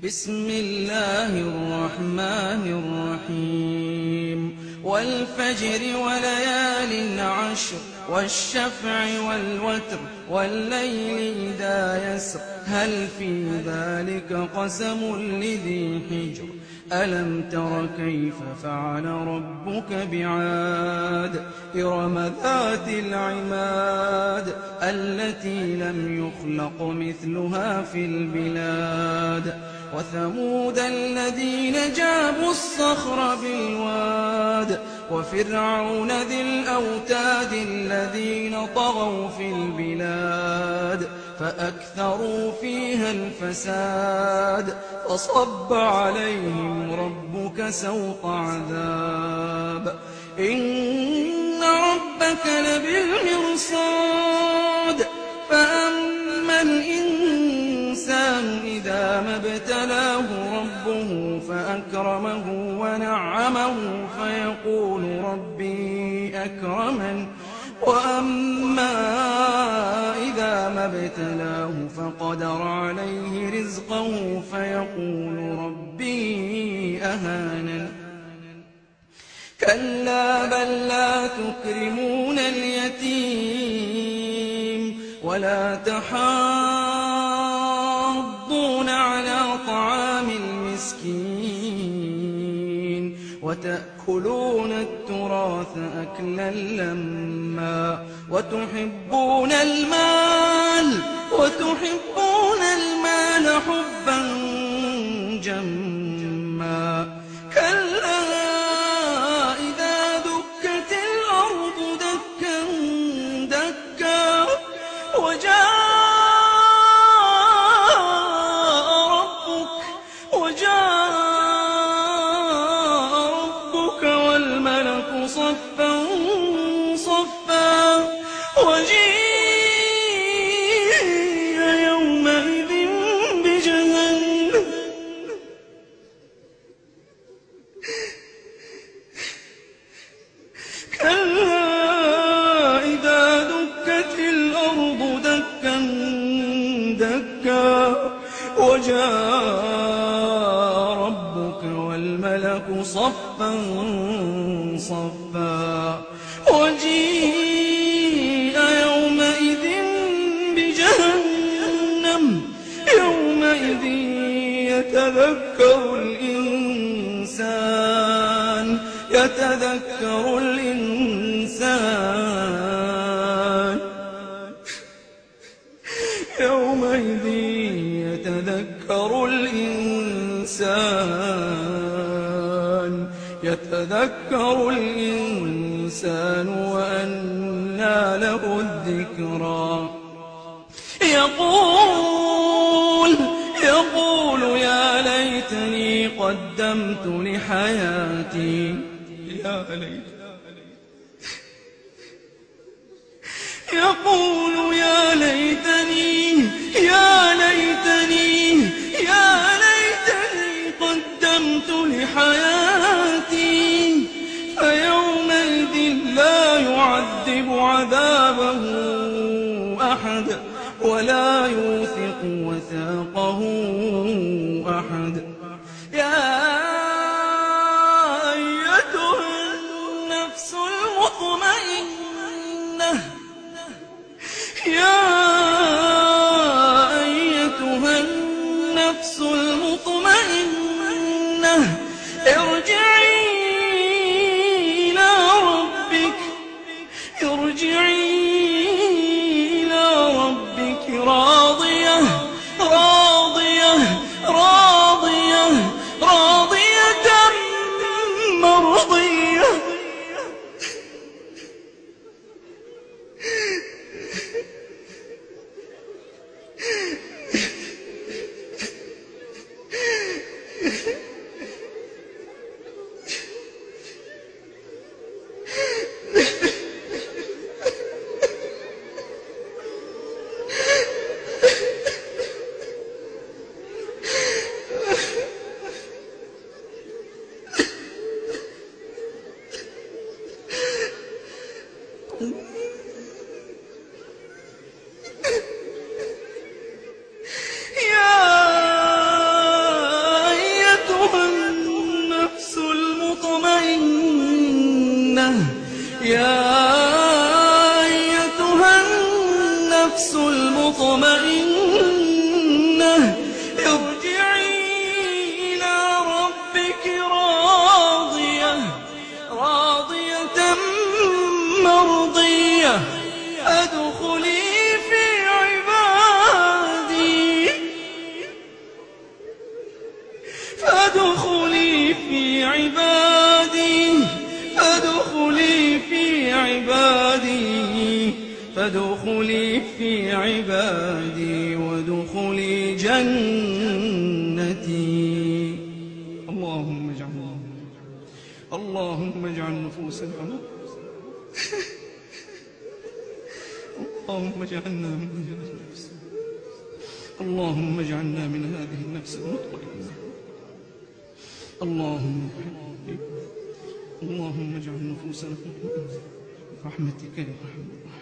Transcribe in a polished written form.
بسم الله الرحمن الرحيم والفجر وليال عشر والشفع والوتر والليل إذا يسر هل في ذلك قسم لذي حجر ألم تر كيف فعل ربك بعاد إرم ذات العماد التي لم يخلق مثلها في البلاد وثمود الذين جابوا الصخر بالواد وفرعون ذي الأوتاد الذين طغوا في البلاد فأكثروا فيها الفساد فصب عليهم ربك سوط عذاب إن ربك لبالمرصاد فأما الإنسان إذا ما ابتلاه ربه فأكرمه ونعمه فيقول ربي أكرمن وأما إذا ما ابتلاه فقدر عليه رزقه فيقول ربي أهانن كلا بل لا تكرمون اليتيم ولا تحاضون على طعام المسكين وتأكلون التراث أكلا لما وتحبون المال حبا جما كلا إذا دكت الأرض دكا دكا وجاء ربك والملك صفا صفا وجيء يومئذ بجهنم كلا إذا دكت الأرض دكا دكا وجاء ربك والملك صفا صفا وجيء يومئذ بجهنم يومئذ يتذكر الإنسان يومئذ يتذكر الإنسان وأنى له الذكرى يقول يا ليتني قدمت لحياتي يقول يا ليتني قدمت لحياتي فيومئذ لا يعذب عذابه أحد ولا يوثق وثاقه أحد يا أيتها النفس المطمئنة ارجعي إلى ربك راضية مرضية يا أيتها النفس المطمئنة ارجعي إلى ربك راضية مرضية فادخلي في عبادي فادخلي في عبادي فادخلي في عبادي فادخلي في عبادي وادخلي جنتي. اللهم اجعل نفوسنا اللهم اجعلنا من هذه النفس اللهم اجعلنا من هذه النفس المطمئنة. اللهم اجعل نفوسنا مطمئنة برحمتك يا أرحم الراحمين.